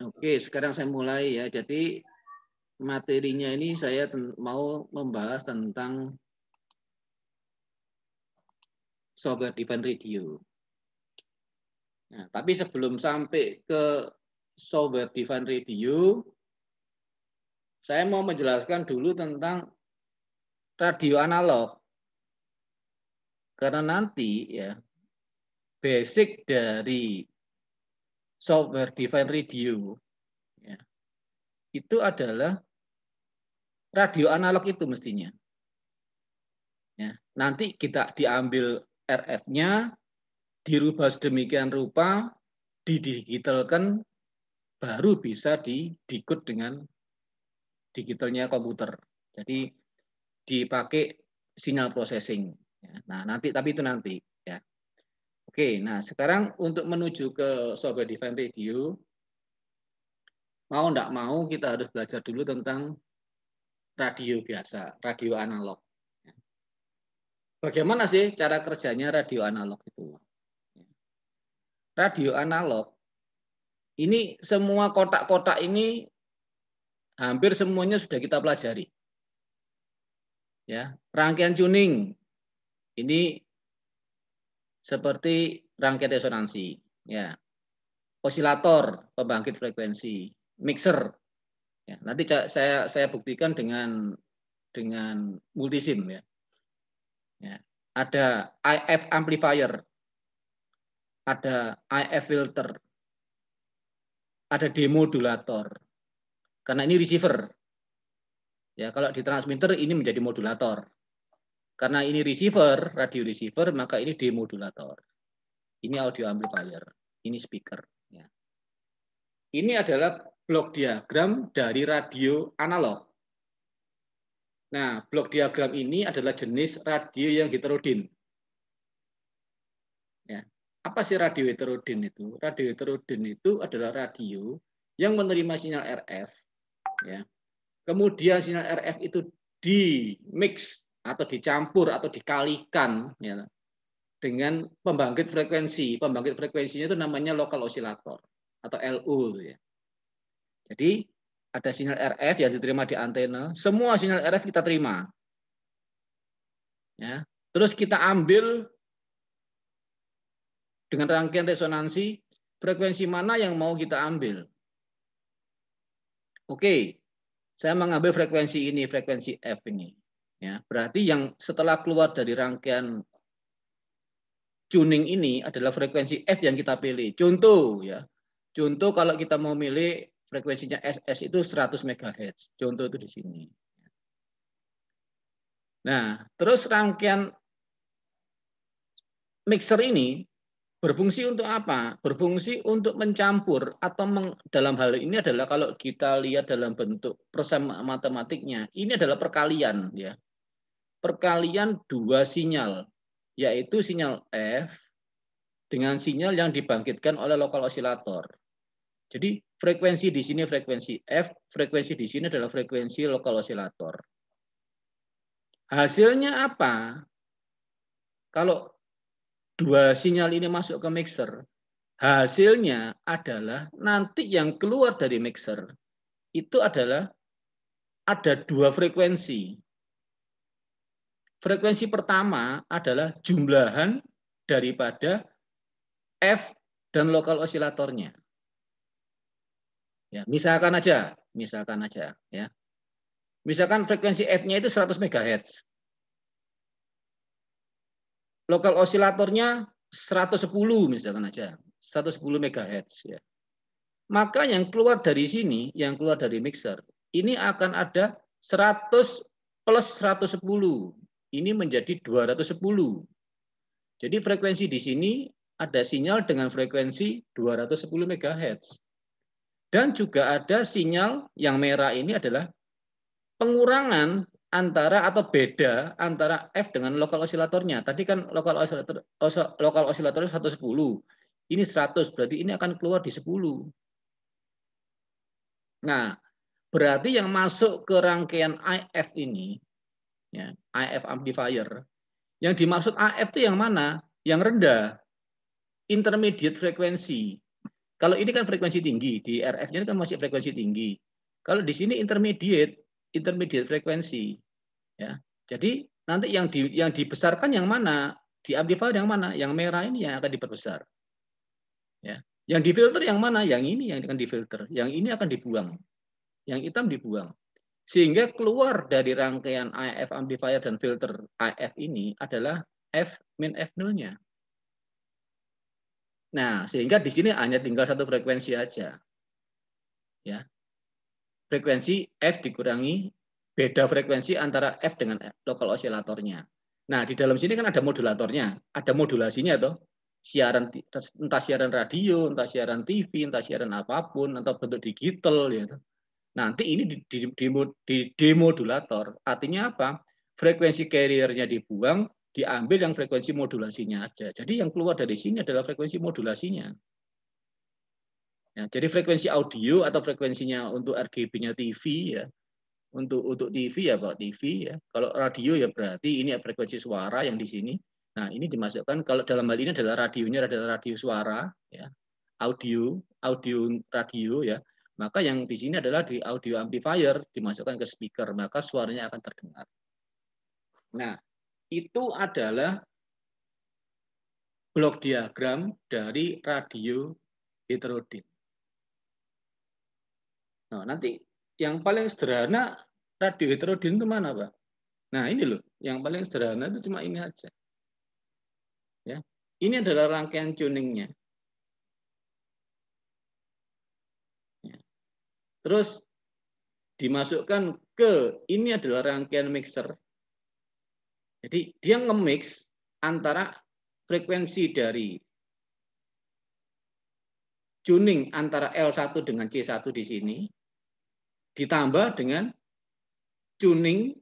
Oke, sekarang saya mulai ya. Jadi materinya ini saya mau membahas tentang software defined radio. Nah, tapi sebelum sampai ke software defined radio, saya mau menjelaskan dulu tentang radio analog. Karena nanti ya basic dari software defined radio ya, itu adalah radio analog itu mestinya. Ya, nanti kita diambil RF-nya, dirubah sedemikian rupa, didigitalkan, baru bisa didekode dengan digitalnya komputer. Jadi dipakai sinyal processing. Nah, nanti tapi itu nanti ya. Oke, nah sekarang untuk menuju ke software defined radio, mau enggak mau kita harus belajar dulu tentang radio biasa, radio analog. Bagaimana sih cara kerjanya radio analog itu? Radio analog ini semua kotak-kotak ini hampir semuanya sudah kita pelajari. Ya, rangkaian tuning ini seperti rangkaian resonansi, ya. Osilator, pembangkit frekuensi, mixer. Ya, nanti saya buktikan dengan multisim ya. Ya. Ada IF amplifier, ada IF filter, ada demodulator. Karena ini receiver. Ya, kalau di transmitter ini menjadi modulator. Karena ini receiver, radio receiver, maka ini demodulator. Ini audio amplifier, ini speaker. Ya. Ini adalah blok diagram dari radio analog. Nah, blok diagram ini adalah jenis radio yang heterodin. Ya. Apa sih radio heterodin itu? Radio heterodin itu adalah radio yang menerima sinyal RF. Ya. Kemudian sinyal RF itu di-mix atau dicampur atau dikalikan ya, dengan pembangkit frekuensi. Pembangkit frekuensinya itu namanya lokal osilator atau LO ya. Jadi ada sinyal RF yang diterima di antena, semua sinyal RF kita terima. Ya. Terus kita ambil dengan rangkaian resonansi frekuensi mana yang mau kita ambil. Oke, saya mengambil frekuensi ini, frekuensi F ini. Ya, berarti yang setelah keluar dari rangkaian tuning ini adalah frekuensi F yang kita pilih. Contoh ya. Contoh kalau kita mau milih frekuensinya SS itu 100 MHz. Contoh itu di sini. Nah, terus rangkaian mixer ini berfungsi untuk apa? Berfungsi untuk mencampur atau dalam hal ini adalah kalau kita lihat dalam bentuk persamaan matematiknya, ini adalah perkalian ya. Perkalian dua sinyal, yaitu sinyal F dengan sinyal yang dibangkitkan oleh lokal osilator. Jadi frekuensi di sini frekuensi F, frekuensi di sini adalah frekuensi lokal osilator. Hasilnya apa? Kalau dua sinyal ini masuk ke mixer, hasilnya adalah nanti yang keluar dari mixer itu adalah ada dua frekuensi. Frekuensi pertama adalah jumlahan daripada F dan lokal osilatornya. Ya, misalkan aja ya. Misalkan frekuensi F-nya itu 100 MHz. Lokal osilatornya 110 misalkan aja. 110 MHz ya. Maka yang keluar dari sini, yang keluar dari mixer, ini akan ada 100 plus 110. Ini menjadi 210. Jadi frekuensi di sini ada sinyal dengan frekuensi 210 MHz. Dan juga ada sinyal yang merah ini adalah pengurangan antara atau beda antara F dengan lokal osilatornya. Tadi kan lokal osilatornya 110. Ini 100, berarti ini akan keluar di 10. Nah, berarti yang masuk ke rangkaian IF ini, ya, IF amplifier, yang dimaksud AF itu yang mana? Yang rendah, intermediate frekuensi. Kalau ini kan frekuensi tinggi, di RF-nya kan masih frekuensi tinggi. Kalau di sini intermediate frekuensi, ya. Jadi nanti yang dibesarkan yang mana? Di amplifier yang mana? Yang merah ini yang akan diperbesar. Ya. Yang difilter yang mana? Yang ini yang akan difilter. Yang ini akan dibuang. Yang hitam dibuang. Sehingga keluar dari rangkaian AF amplifier dan filter AF ini adalah F min F0-nya. Nah, sehingga di sini hanya tinggal satu frekuensi aja. Ya. Frekuensi F dikurangi beda frekuensi antara F dengan lokal osilatornya. Nah, di dalam sini kan ada modulatornya, ada modulasinya toh. Siaran entah siaran radio, entah siaran TV, entah siaran apapun atau bentuk digital gitu. Nanti ini di demodulator. Artinya apa? Frekuensi carrier-nya dibuang, diambil yang frekuensi modulasinya aja. Jadi yang keluar dari sini adalah frekuensi modulasinya. Ya, jadi frekuensi audio atau frekuensinya untuk RGB-nya TV ya. Untuk TV ya Pak TV ya. Kalau radio ya berarti ini frekuensi suara yang di sini. Nah, ini dimasukkan kalau dalam hal ini adalah radionya adalah radio suara ya. Audio radio ya. Maka yang di sini adalah di audio amplifier dimasukkan ke speaker, maka suaranya akan terdengar. Nah, itu adalah blok diagram dari radio heterodin. Nah, nanti yang paling sederhana radio heterodin itu mana, Pak? Nah, ini loh, yang paling sederhana itu cuma ini aja. Ya. Ini adalah rangkaian tuningnya. Ya. Terus dimasukkan ke ini adalah rangkaian mixer. Jadi dia nge-mix antara frekuensi dari tuning antara L1 dengan C1 di sini ditambah dengan tuning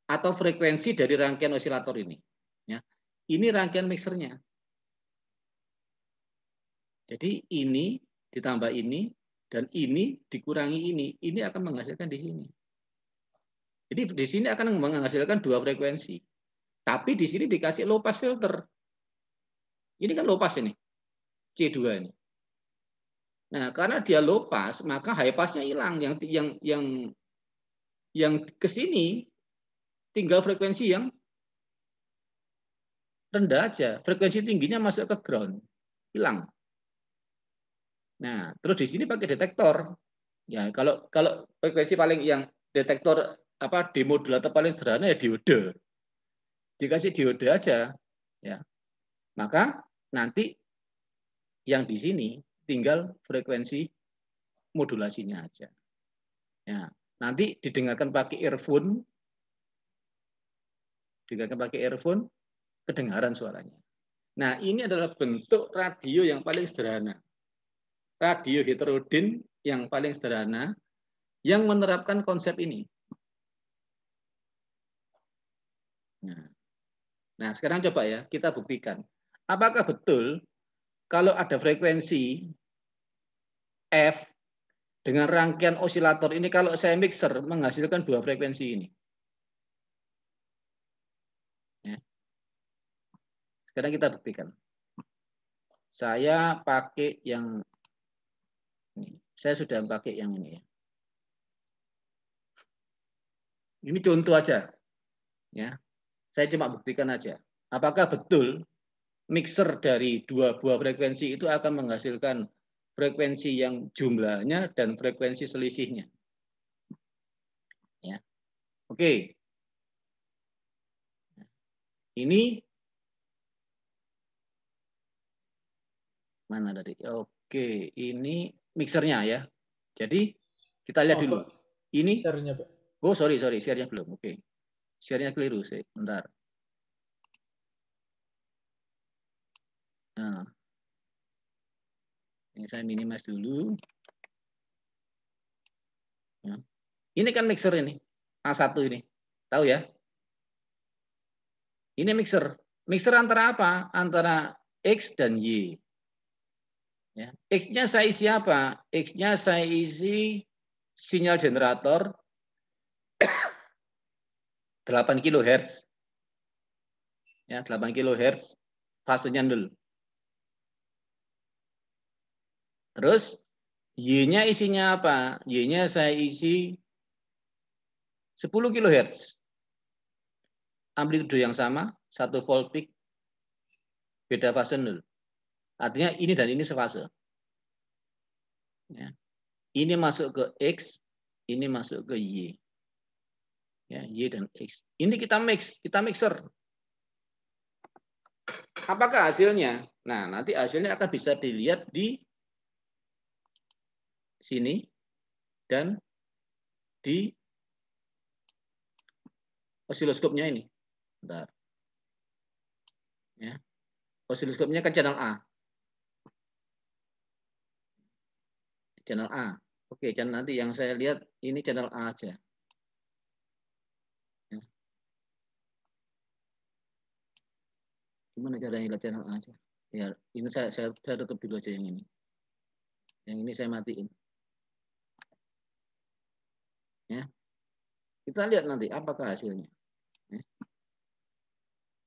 atau frekuensi dari rangkaian osilator ini. Ya. Ini rangkaian mixernya. Jadi ini ditambah ini dan ini dikurangi ini akan menghasilkan di sini. Jadi di sini akan menghasilkan dua frekuensi. Tapi di sini dikasih low pass filter. Ini kan low pass ini. C2 ini. Nah, karena dia low pass, maka high passnya hilang. Yang ke sini tinggal frekuensi yang rendah aja. Frekuensi tingginya masuk ke ground. Hilang. Nah, terus di sini pakai detektor. Ya, kalau frekuensi paling yang detektor demodulator paling sederhana ya diode. Dikasih diode aja, ya. Maka nanti yang di sini tinggal frekuensi modulasinya aja. Ya, nanti didengarkan pakai earphone, kedengaran suaranya. Nah, ini adalah bentuk radio yang paling sederhana. Radio heterodin yang paling sederhana yang menerapkan konsep ini. Nah, sekarang coba ya kita buktikan. Apakah betul kalau ada frekuensi F dengan rangkaian osilator ini kalau saya mixer menghasilkan dua frekuensi ini? Ya. Sekarang kita buktikan. Saya pakai yang ini. Saya sudah pakai yang ini ya. Ini contoh aja. Ya. Saya cuma buktikan aja. Apakah betul mixer dari dua buah frekuensi itu akan menghasilkan frekuensi yang jumlahnya dan frekuensi selisihnya. Ya. Oke. Ini mana tadi? Oke, ini mixernya ya. Jadi kita lihat dulu. Ini share-nya, Pak. Oh, sorry, share-nya belum. Oke. Share-nya keliru sih. Bentar. Nah. Ini saya minimize dulu. Ya. Ini kan mixer ini. A1 ini. Tahu ya? Ini mixer. Mixer antara apa? Antara X dan Y. Ya. X-nya saya isi apa? X-nya saya isi sinyal generator 8 kHz. Ya, 8 kHz fasenya 0. Terus Y-nya isinya apa? Y-nya saya isi 10 kHz. Amplitudo yang sama, 1 volt peak, beda fase 0. Artinya ini dan ini sefase. Ya. Ini masuk ke X, ini masuk ke Y. Ya, Y dan X. Ini kita mixer. Apakah hasilnya? Nah, nanti hasilnya akan bisa dilihat di sini dan di osiloskopnya ini. Bentar. Ya. Osiloskopnya kan channel A. Channel A. Oke, channel nanti yang saya lihat ini channel A aja. Ya. Gimana caranya lihat channel A aja? Ya, ini saya tutup dulu aja yang ini. Yang ini saya matiin. Ya. Kita lihat nanti apakah hasilnya. Ya.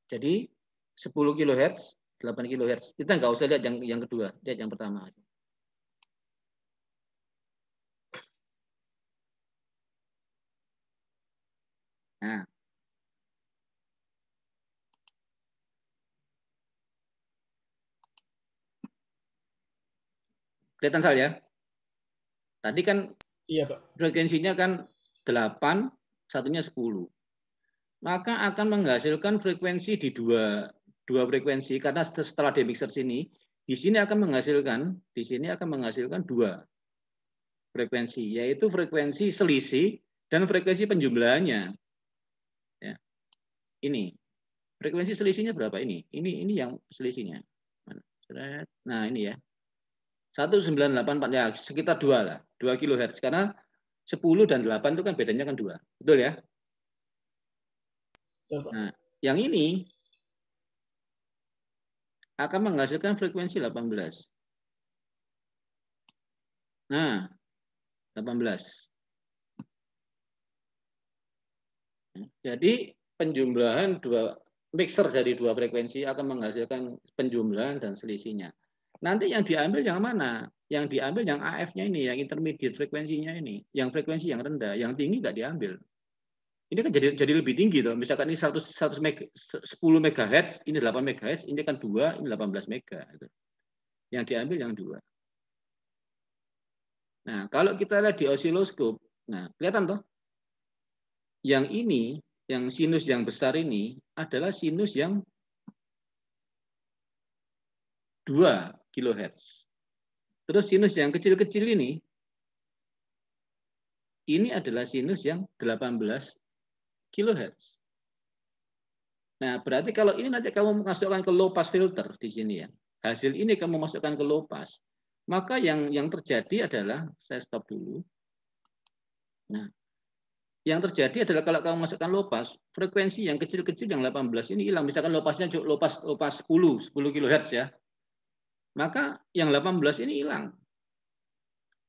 Jadi 10 kHz, 8 kHz. Kita nggak usah lihat yang kedua, lihat yang pertama aja. Nah. Kelihatan saya? Tadi kan iya, Pak. Frekuensinya kan 8, satunya 10. Maka akan menghasilkan frekuensi di dua frekuensi karena setelah demixer sini, di sini akan menghasilkan dua frekuensi, yaitu frekuensi selisih dan frekuensi penjumlahannya. Ya. Ini frekuensi selisihnya berapa ini? Ini yang selisihnya. Nah ini ya. 1984 ya sekitar 2 lah, 2 kHz karena 10 dan 8 itu kan bedanya kan 2. Betul ya? Nah, yang ini akan menghasilkan frekuensi 18. Nah, 18. Jadi penjumlahan mixer dari dua frekuensi akan menghasilkan penjumlahan dan selisihnya. Nanti yang diambil yang mana? Yang diambil yang AF-nya ini, yang intermediate frekuensinya ini, yang frekuensi yang rendah, yang tinggi nggak diambil. Ini kan jadi lebih tinggi tuh. Misalkan ini 10 MHz, ini 8 MHz, ini kan 2, ini 18 mega. Yang diambil yang 2. Nah, kalau kita lihat di osiloskop, nah kelihatan toh? Yang ini, yang sinus yang besar ini adalah sinus yang 2 kHz. Terus sinus yang kecil-kecil ini adalah sinus yang 18 kHz. Nah, berarti kalau ini nanti kamu masukkan ke low pass filter di sini ya. Hasil ini kamu masukkan ke low pass. Maka yang terjadi adalah, saya stop dulu. Nah, yang terjadi adalah kalau kamu masukkan low pass, frekuensi yang kecil-kecil yang 18 ini hilang. Misalkan low passnya low pass 10 kHz ya. Maka yang 18 ini hilang.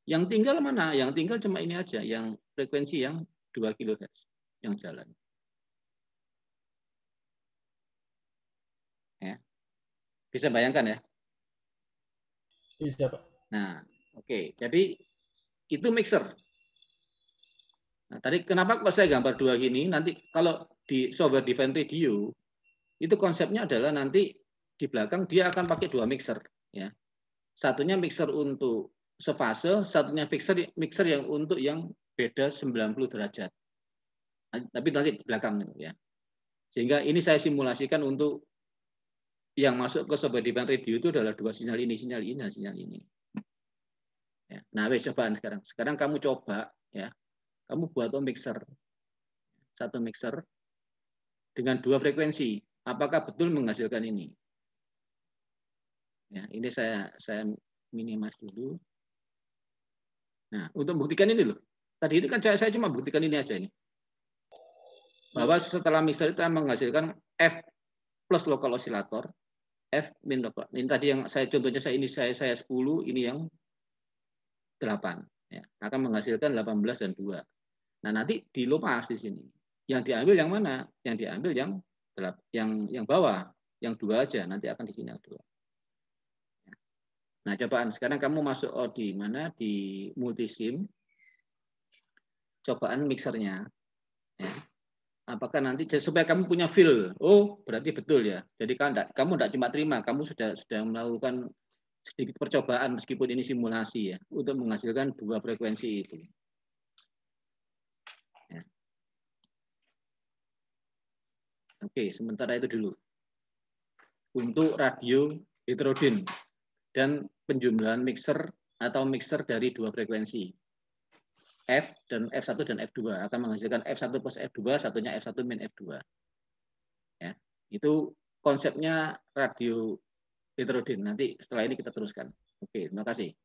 Yang tinggal mana? Yang tinggal cuma ini aja, yang frekuensi yang 2 kHz yang jalan. Ya. Bisa bayangkan ya? Bisa, Pak. Nah, oke. Jadi itu mixer. Nah, tadi kenapa kok saya gambar 2 gini? Nanti kalau di software Divine Radio itu konsepnya adalah nanti di belakang dia akan pakai 2 mixer ya. Satunya mixer untuk sefase, satunya mixer yang untuk yang beda 90 derajat. Tapi nanti di belakang ya. Sehingga ini saya simulasikan untuk yang masuk ke software Divine Radio itu adalah 2 sinyal ini, sinyal ini. Ya. Nah, wes cobaan sekarang. Sekarang kamu coba ya. Kamu buat mixer. Satu mixer dengan 2 frekuensi. Apakah betul menghasilkan ini? Ya, ini saya minimize dulu. Nah, untuk membuktikan ini loh. Tadi ini kan saya cuma buktikan ini aja ini. Bahwa setelah mixer itu menghasilkan F plus lokal osilator, F min lokal. Ini tadi yang contohnya saya 10, ini yang 8. Ya, akan menghasilkan 18 dan 2. Nah, nanti di low pass di sini. Yang diambil yang mana? Yang diambil yang bawah, yang 2 aja. Nanti akan di sini yang 2. Nah, cobaan sekarang kamu masuk di mana? Di multisim. Cobaan mixernya. Ya. Apakah nanti supaya kamu punya feel? Oh, berarti betul ya. Jadi kamu tidak cuma terima, kamu sudah melakukan sedikit percobaan meskipun ini simulasi ya untuk menghasilkan dua frekuensi itu. Ya. Oke, sementara itu dulu. Untuk radio heterogen dan penjumlahan mixer atau mixer dari dua frekuensi. F dan F1 dan F2 akan menghasilkan F1 plus F2, satunya F1 min F2. Ya, itu konsepnya radio heterogen. Nanti setelah ini kita teruskan. Oke, terima kasih.